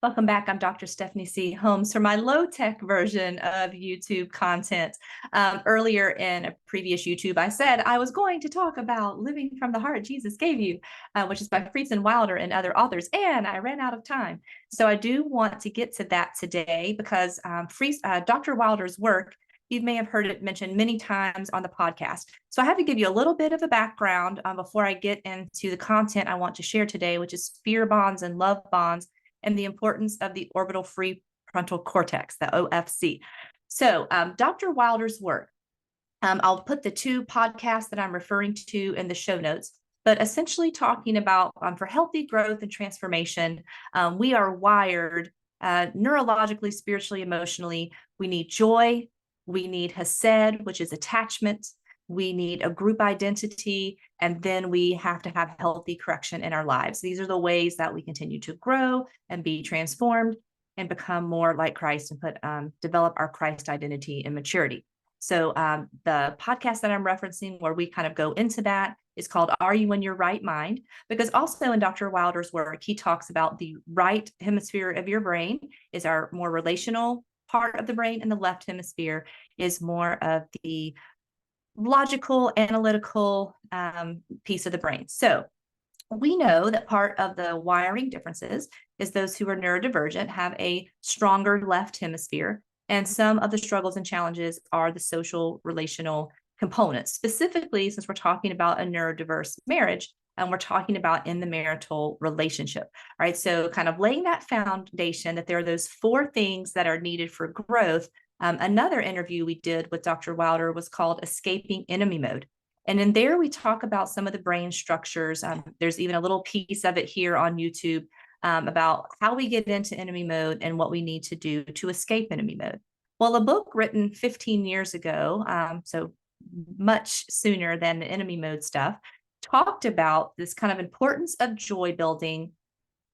Welcome back. I'm Dr. Stephanie C. Holmes for my low-tech version of YouTube content. Earlier in a previous YouTube, I said I was going to talk about Living from the Heart Jesus Gave You, which is by Wildrer and other authors, and I ran out of time. So I do want to get to that today because Dr. Wildrer's work, you may have heard it mentioned many times on the podcast. So I have to give you a little bit of a background before I get into the content I want to share today, which is fear bonds and love bonds, and the importance of the frontal cortex, the OFC. So Dr. Wildrer's work, I'll put the two podcasts that I'm referring to in the show notes, but essentially talking about for healthy growth and transformation, we are wired neurologically, spiritually, emotionally. We need joy. We need hesed, which is attachment. We need a group identity, and then we have to have healthy correction in our lives. These are the ways that we continue to grow and be transformed and become more like Christ and develop our Christ identity and maturity. So the podcast that I'm referencing where we kind of go into that is called Are You in Your Right Mind? Because also in Dr. Wildrer's work, he talks about the right hemisphere of your brain is our more relational part of the brain, and the left hemisphere is more of the logical, analytical piece of the brain. So we know that part of the wiring differences is those who are neurodivergent have a stronger left hemisphere, and some of the struggles and challenges are the social relational components. Specifically, since we're talking about a neurodiverse marriage, and we're talking about in the marital relationship, right? So kind of laying that foundation that there are those four things that are needed for growth. Another interview we did with Dr. Wildrer was called Escaping Enemy Mode. And in there, we talk about some of the brain structures. There's even a little piece of it here on YouTube about how we get into enemy mode and what we need to do to escape enemy mode. Well, a book written 15 years ago, so much sooner than the enemy mode stuff, talked about this kind of importance of joy building,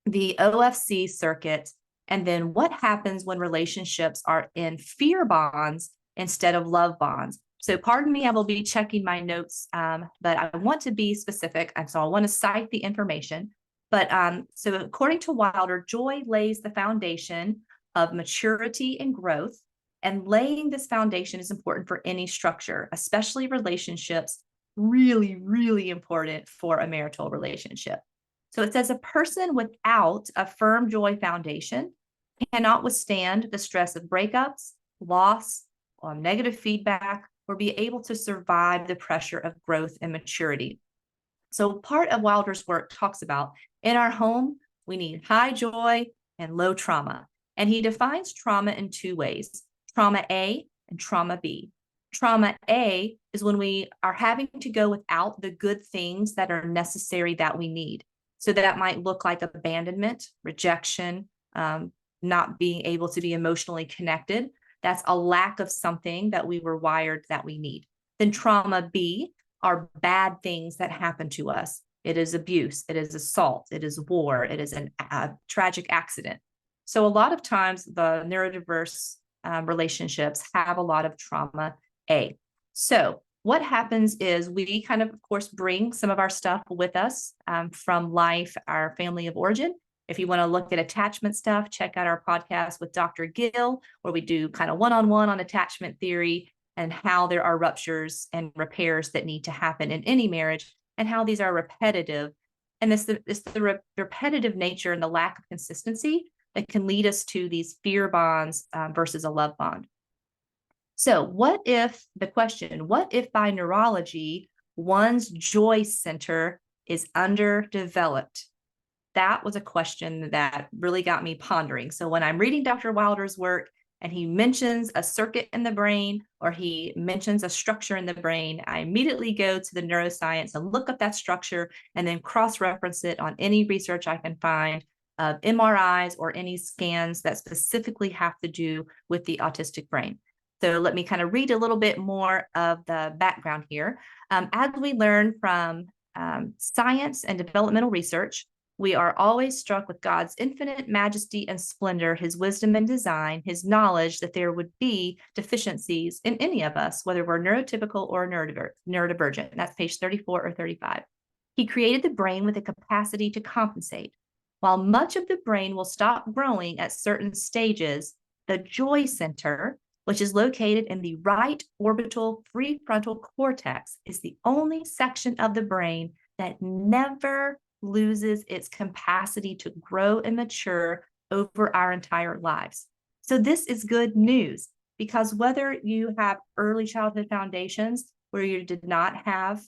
the OFC circuit, and then what happens when relationships are in fear bonds instead of love bonds. So pardon me, I will be checking my notes, but I want to be specific. And so I want to cite the information. But so according to Wildrer, joy lays the foundation of maturity and growth. And laying this foundation is important for any structure, especially relationships, really, really important for a marital relationship. So it says a person without a firm joy foundation cannot withstand the stress of breakups, loss, or negative feedback, or be able to survive the pressure of growth and maturity. So part of Wildrer's work talks about in our home, we need high joy and low trauma. And he defines trauma in two ways, trauma A and trauma B. Trauma A is when we are having to go without the good things that are necessary that we need. So that might look like abandonment, rejection, not being able to be emotionally connected. That's a lack of something that we were wired that we need. Then trauma B are bad things that happen to us. It is abuse, it is assault, it is war, it is a tragic accident. So a lot of times the neurodiverse relationships have a lot of trauma A. So what happens is we kind of course, bring some of our stuff with us from life, our family of origin. If you want to look at attachment stuff, check out our podcast with Dr. Gill, where we do kind of one-on-one on attachment theory and how there are ruptures and repairs that need to happen in any marriage and how these are repetitive. And it's the repetitive nature and the lack of consistency that can lead us to these fear bonds versus a love bond. So what if by neurology, one's joy center is underdeveloped? That was a question that really got me pondering. So when I'm reading Dr. Wildrer's work and he mentions a circuit in the brain or he mentions a structure in the brain, I immediately go to the neuroscience and look up that structure and then cross-reference it on any research I can find of MRIs or any scans that specifically have to do with the autistic brain. So let me kind of read a little bit more of the background here. As we learn from science and developmental research, we are always struck with God's infinite majesty and splendor, his wisdom and design, his knowledge that there would be deficiencies in any of us, whether we're neurotypical or neurodivergent. That's page 34 or 35. He created the brain with the capacity to compensate. While much of the brain will stop growing at certain stages, the joy center, which is located in the right orbital prefrontal cortex, is the only section of the brain that never loses its capacity to grow and mature over our entire lives. So this is good news, because whether you have early childhood foundations where you did not have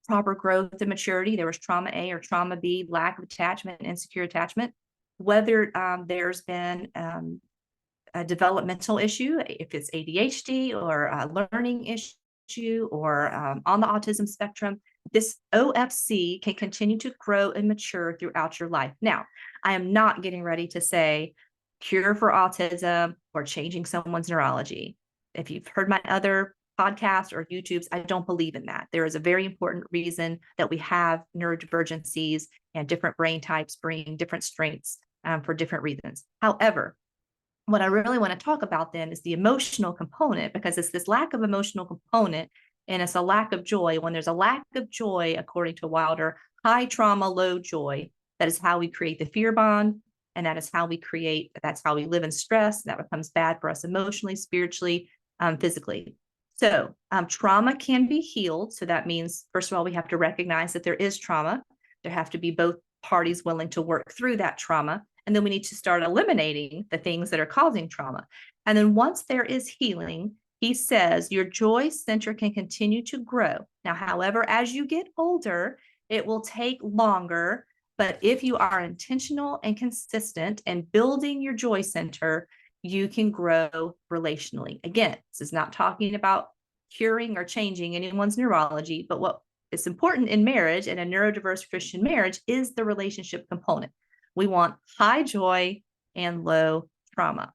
proper growth and maturity, there was trauma A or trauma B, lack of attachment, insecure attachment, whether there's been a developmental issue, if it's ADHD or a learning issue or on the autism spectrum, this OFC can continue to grow and mature throughout your life. Now, I am not getting ready to say cure for autism or changing someone's neurology. If you've heard my other podcasts or YouTubes, I don't believe in that. There is a very important reason that we have neurodivergencies, and different brain types bring different strengths for different reasons. However, what I really want to talk about then is the emotional component, because it's this lack of emotional component and it's a lack of joy. When there's a lack of joy, according to Wildrer, high trauma, low joy, that is how we create the fear bond. And that's how we live in stress. That becomes bad for us emotionally, spiritually, physically. So trauma can be healed. So that means, first of all, we have to recognize that there is trauma. There have to be both parties willing to work through that trauma. And then we need to start eliminating the things that are causing trauma. And then once there is healing, he says your joy center can continue to grow. Now, however, as you get older, it will take longer. But if you are intentional and consistent in building your joy center, you can grow relationally. Again, this is not talking about curing or changing anyone's neurology, but what is important in marriage and a neurodiverse Christian marriage is the relationship component. We want high joy and low trauma.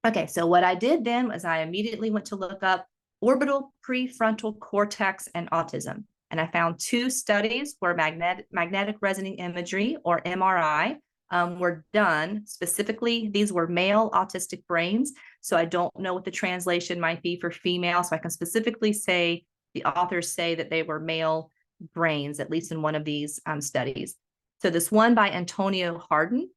Okay, so what I did then was I immediately went to look up orbital prefrontal cortex and autism. And I found 2 studies where magnetic resonant imagery, or MRI, were done. Specifically, these were male autistic brains. So I don't know what the translation might be for female. So I can specifically say the authors say that they were male brains, at least in one of these studies. So this one by Antonio Harden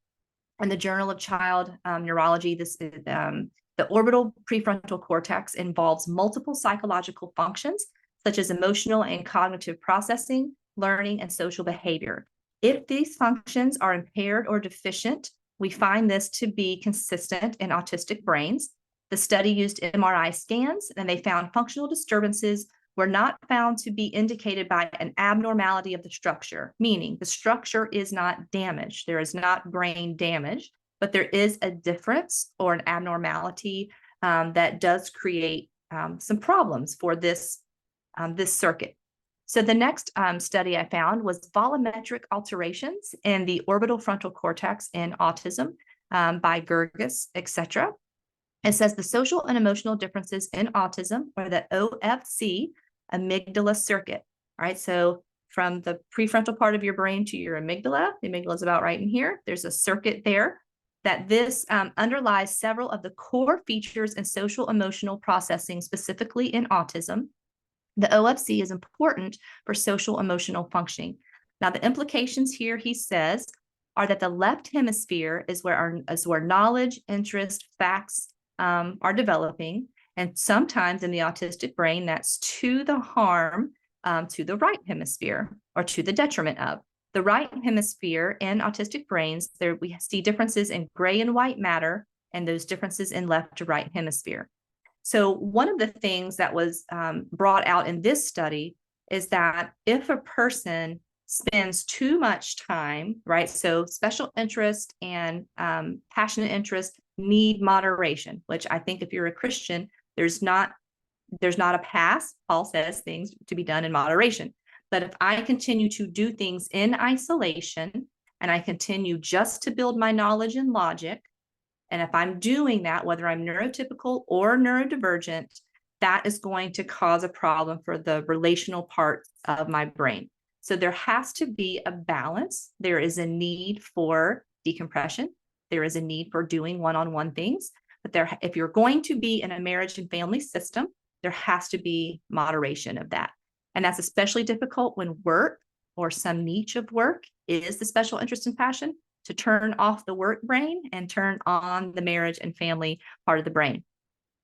in the Journal of Child Neurology, this is the orbital prefrontal cortex involves multiple psychological functions, such as emotional and cognitive processing, learning, and social behavior. If these functions are impaired or deficient, we find this to be consistent in autistic brains. The study used MRI scans, and they found functional disturbances were not found to be indicated by an abnormality of the structure, meaning the structure is not damaged. There is not brain damage, but there is a difference or an abnormality that does create some problems for this circuit. So the next study I found was volumetric alterations in the orbital frontal cortex in autism by Gerges, etc. It says the social and emotional differences in autism, or the OFC amygdala circuit. All right, so from the prefrontal part of your brain to your amygdala, the amygdala is about right in here. There's a circuit there that this underlies several of the core features in social emotional processing, specifically in autism. The OFC is important for social emotional functioning. Now, the implications here, he says, are that the left hemisphere is where knowledge, interest, facts are developing. And sometimes in the autistic brain, that's to the harm to the right hemisphere, or to the detriment of. The right hemisphere in autistic brains, there we see differences in gray and white matter, and those differences in left to right hemisphere. So one of the things that was brought out in this study is that if a person spends too much time, right? So special interest and passionate interest need moderation, which I think if you're a Christian, there's not a pass. Paul says things to be done in moderation. But if I continue to do things in isolation and I continue just to build my knowledge and logic, and if I'm doing that, whether I'm neurotypical or neurodivergent, that is going to cause a problem for the relational parts of my brain. So there has to be a balance. There is a need for decompression. There is a need for doing one-on-one things. But if you're going to be in a marriage and family system, there has to be moderation of that. And that's especially difficult when work or some niche of work is the special interest and passion, to turn off the work brain and turn on the marriage and family part of the brain.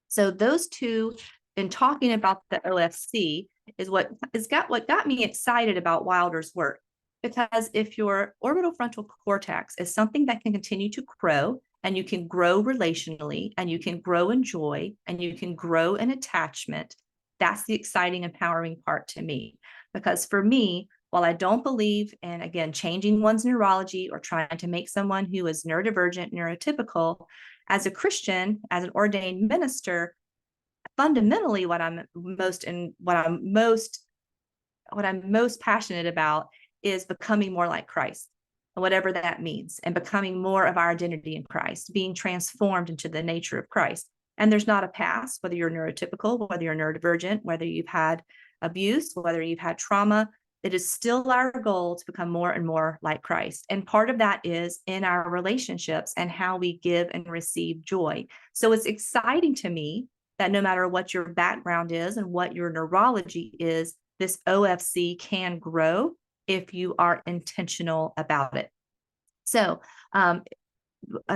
So those two, in talking about the OFC, is what got me excited about Wildler's work. Because if your orbitofrontal cortex is something that can continue to grow, and you can grow relationally, and you can grow in joy, and you can grow in attachment, that's the exciting, empowering part to me. Because for me, while I don't believe in, again, changing one's neurology or trying to make someone who is neurodivergent, neurotypical, as a Christian, as an ordained minister, fundamentally what I'm most passionate about is becoming more like Christ, whatever that means, and becoming more of our identity in Christ, being transformed into the nature of Christ. And there's not a pass, whether you're neurotypical, whether you're neurodivergent, whether you've had abuse, whether you've had trauma. It is still our goal to become more and more like Christ. And part of that is in our relationships and how we give and receive joy. So it's exciting to me that no matter what your background is and what your neurology is, this OFC can grow if you are intentional about it. So,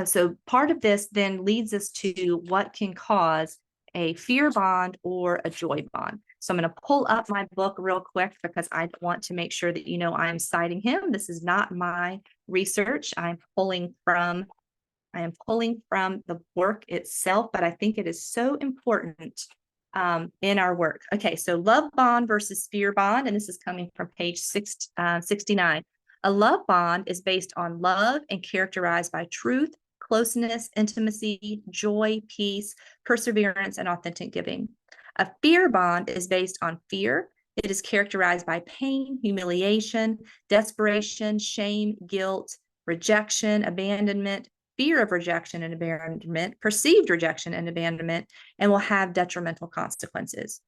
so part of this then leads us to what can cause a fear bond or a joy bond. So I'm going to pull up my book real quick because I want to make sure that you know I'm citing him. This is not my research. I am pulling from the work itself, but I think it is so important in our work. Okay, so love bond versus fear bond, and this is coming from page 69. A love bond is based on love and characterized by truth, closeness, intimacy, joy, peace, perseverance, and authentic giving. A fear bond is based on fear. It is characterized by pain, humiliation, desperation, shame, guilt, rejection, abandonment, fear of rejection and abandonment, perceived rejection and abandonment, and will have detrimental consequences.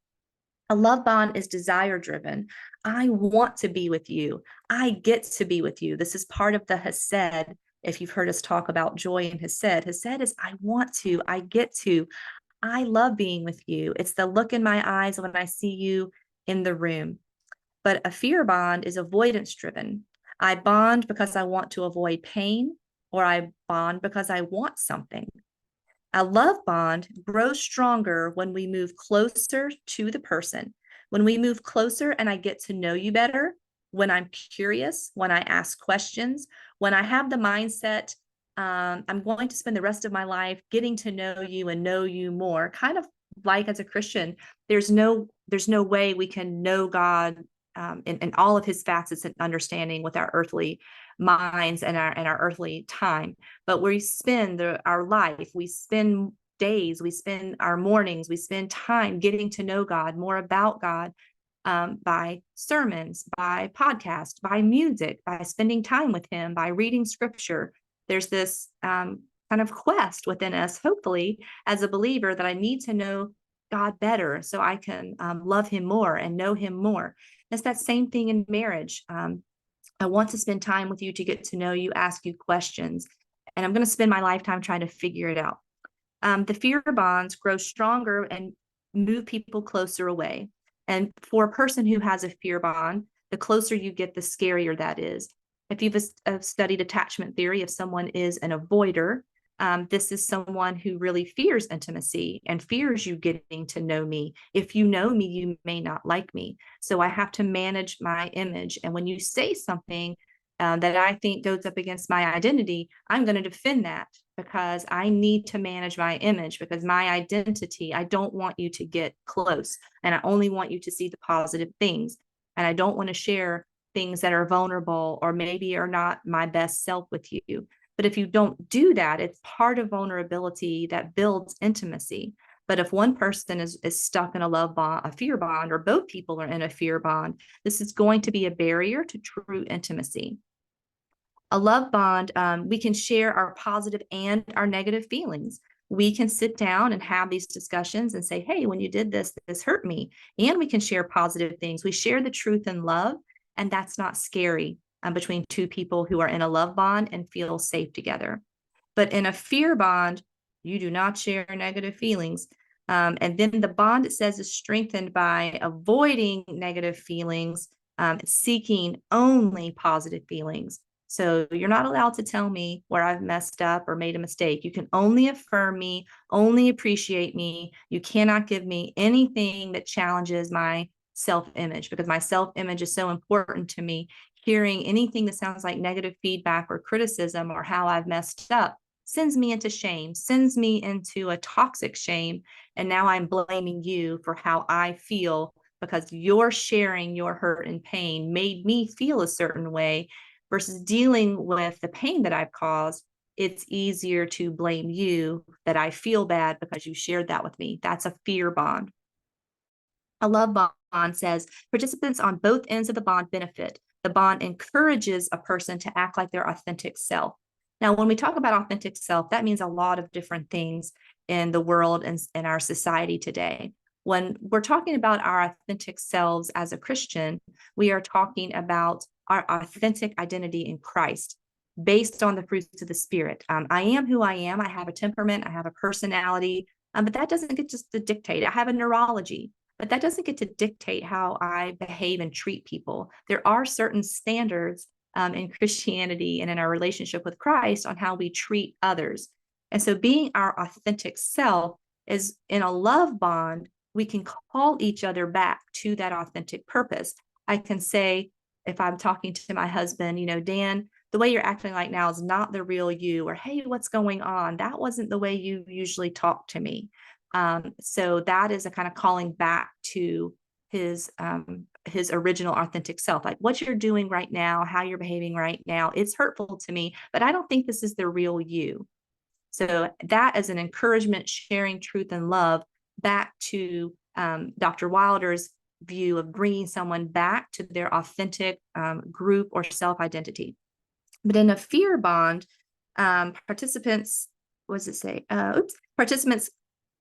A love bond is desire-driven. I want to be with you. I get to be with you. This is part of the Hesed. If you've heard us talk about joy in Hesed, Hesed is I want to, I get to, I love being with you. It's the look in my eyes when I see you in the room. But a fear bond is avoidance driven. I bond because I want to avoid pain, or I bond because I want something. A love bond grows stronger when we move closer to the person. When we move closer and I get to know you better, when I'm curious, when I ask questions, when I have the mindset, I'm going to spend the rest of my life getting to know you and know you more. Kind of like as a Christian, there's no way we can know God in all of his facets and understanding with our earthly minds and our earthly time. But we spend our life, we spend days, we spend our mornings, we spend time getting to know God, more about God, by sermons, by podcasts, by music, by spending time with him, by reading scripture. There's this kind of quest within us, hopefully, as a believer, that I need to know God better so I can love him more and know him more. It's that same thing in marriage. I want to spend time with you to get to know you, ask you questions, and I'm going to spend my lifetime trying to figure it out. The fear bonds grow stronger and move people closer away. And for a person who has a fear bond, the closer you get, the scarier that is. If you've studied attachment theory, if someone is an avoider, this is someone who really fears intimacy and fears you getting to know me. If you know me, you may not like me. So I have to manage my image. And when you say something that I think goes up against my identity, I'm going to defend that because I need to manage my image, because my identity, I don't want you to get close, and I only want you to see the positive things. And I don't want to share things that are vulnerable or maybe are not my best self with you. But if you don't do that, it's part of vulnerability that builds intimacy. But if one person is stuck in a love bond, a fear bond, or both people are in a fear bond, this is going to be a barrier to true intimacy. A love bond, we can share our positive and our negative feelings. We can sit down and have these discussions and say, hey, when you did this, this hurt me. And we can share positive things. We share the truth and love, and that's not scary between two people who are in a love bond and feel safe together. But in a fear bond, you do not share negative feelings. And then the bond, it says, is strengthened by avoiding negative feelings seeking only positive feelings. So you're not allowed to tell me where I've messed up or made a mistake. You can only affirm me, only appreciate me. You cannot give me anything that challenges my self-image, because my self-image is so important to me. Hearing anything that sounds like negative feedback or criticism or how I've messed up sends me into shame, sends me into a toxic shame. And now I'm blaming you for how I feel, because you're sharing your hurt and pain made me feel a certain way, versus dealing with the pain that I've caused. It's easier to blame you that I feel bad because you shared that with me. That's a fear bond. A love bond says participants on both ends of the bond benefit. The bond encourages a person to act like their authentic self. Now, when we talk about authentic self, that means a lot of different things in the world and in our society today. When we're talking about our authentic selves as a Christian, we are talking about our authentic identity in Christ based on the fruits of the Spirit. I am who I am. I have a temperament. I have a personality, but that doesn't get just to dictate. I have a neurology, but that doesn't get to dictate how I behave and treat people. There are certain standards in Christianity and in our relationship with Christ on how we treat others. And so being our authentic self is in a love bond, we can call each other back to that authentic purpose. I can say, if I'm talking to my husband, Dan, the way you're acting right now is not the real you, or hey, what's going on? That wasn't the way you usually talk to me. So that is a kind of calling back to his original authentic self, like what you're doing right now, how you're behaving right now. It's hurtful to me, but I don't think this is the real you. So that is an encouragement, sharing truth and love back to Dr. Wilder's view of bringing someone back to their authentic group or self-identity. But in a fear bond, participants, what does it say? Participants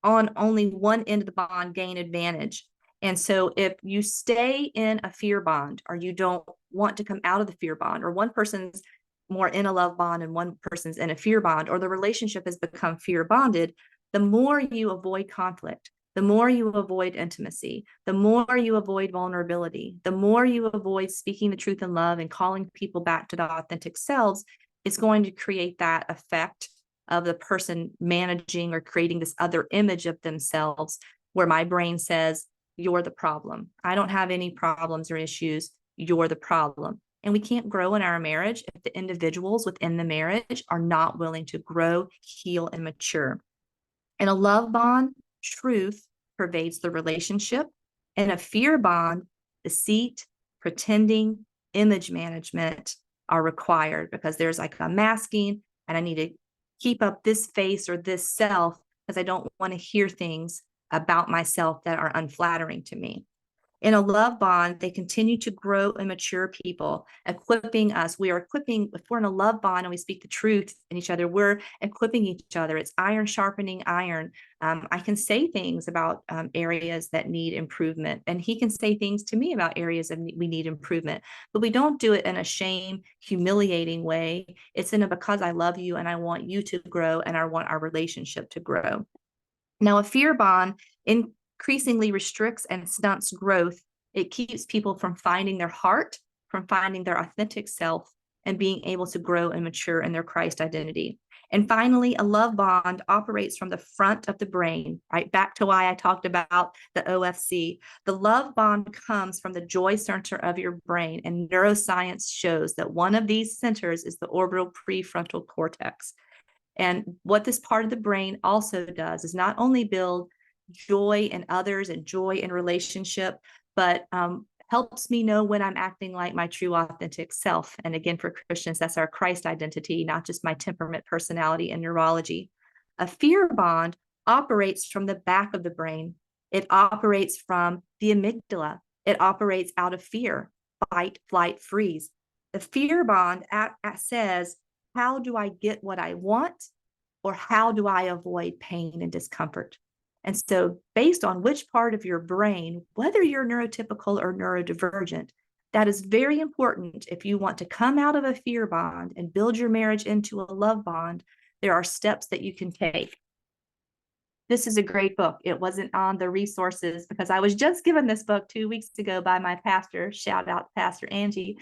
on only one end of the bond gain advantage. And so if you stay in a fear bond, or you don't want to come out of the fear bond, or one person's more in a love bond and one person's in a fear bond, or the relationship has become fear bonded, the more you avoid conflict, the more you avoid intimacy, the more you avoid vulnerability, the more you avoid speaking the truth in love and calling people back to the authentic selves, it's going to create that effect of the person managing or creating this other image of themselves, where my brain says, you're the problem. I don't have any problems or issues. You're the problem. And we can't grow in our marriage if the individuals within the marriage are not willing to grow, heal, and mature. In a love bond, truth pervades the relationship. In a fear bond, deceit, pretending, image management are required, because there's like a masking, and I need to keep up this face or this self because I don't want to hear things about myself that are unflattering to me. In a love bond, they continue to grow and mature people, equipping us. We are equipping, if we're in a love bond and we speak the truth in each other, we're equipping each other. It's iron sharpening iron. I can say things about areas that need improvement, and he can say things to me about areas that we need improvement. But we don't do it in a shame, humiliating way. It's in a because I love you and I want you to grow and I want our relationship to grow. Now, a fear bond increasingly restricts and stunts growth. It keeps people from finding their heart, from finding their authentic self, and being able to grow and mature in their Christ identity. And finally, a love bond operates from the front of the brain, right? Back to why I talked about the OFC. The love bond comes from the joy center of your brain, and neuroscience shows that one of these centers is the orbital prefrontal cortex. And what this part of the brain also does is not only build joy in others and joy in relationship, but helps me know when I'm acting like my true authentic self. And again, for Christians, that's our Christ identity, not just my temperament, personality, and neurology. A fear bond operates from the back of the brain. It operates from the amygdala. It operates out of fear, fight, flight, freeze. The fear bond says, how do I get what I want, or how do I avoid pain and discomfort? And so based on which part of your brain, whether you're neurotypical or neurodivergent, that is very important. If you want to come out of a fear bond and build your marriage into a love bond, there are steps that you can take. this is a great book. It wasn't on the resources because I was just given this book 2 weeks ago by my pastor. Shout out to Pastor Angie.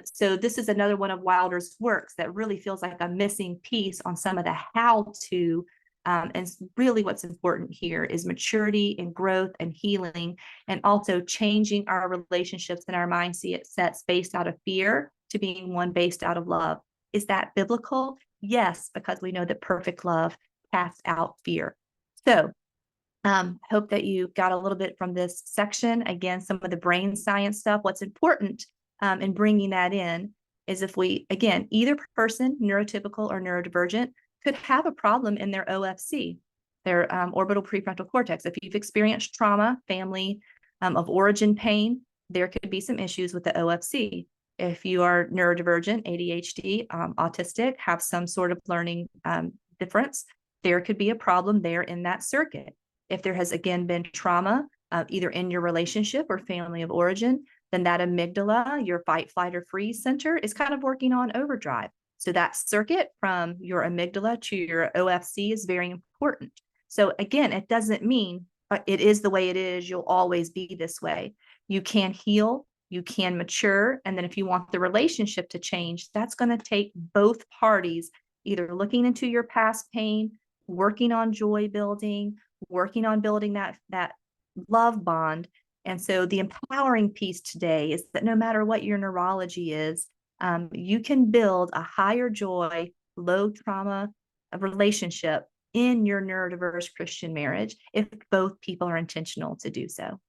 So this is another one of Wildrer's works that really feels like a missing piece on some of the how-to. And really what's important here is maturity and growth and healing, and also changing our relationships and our mindsets based out of fear to being one based out of love. Is that biblical? Yes, because we know that perfect love casts out fear. So hope that you got a little bit from this section. Again, some of the brain science stuff. What's important in bringing that in is if we, again, either person, neurotypical or neurodivergent, could have a problem in their OFC, their orbital prefrontal cortex. If you've experienced trauma, family of origin pain, there could be some issues with the OFC. If you are neurodivergent, ADHD, autistic, have some sort of learning difference, there could be a problem there in that circuit. If there has, again, been trauma, either in your relationship or family of origin, then that amygdala, your fight, flight, or freeze center, is kind of working on overdrive. So that circuit from your amygdala to your OFC is very important. So again, it doesn't mean it is the way it is. You'll always be this way. You can heal, you can mature. And then if you want the relationship to change, that's going to take both parties either looking into your past pain, working on joy building, working on building that love bond. And so the empowering piece today is that no matter what your neurology is, you can build a higher joy, low trauma relationship in your neurodiverse Christian marriage if both people are intentional to do so.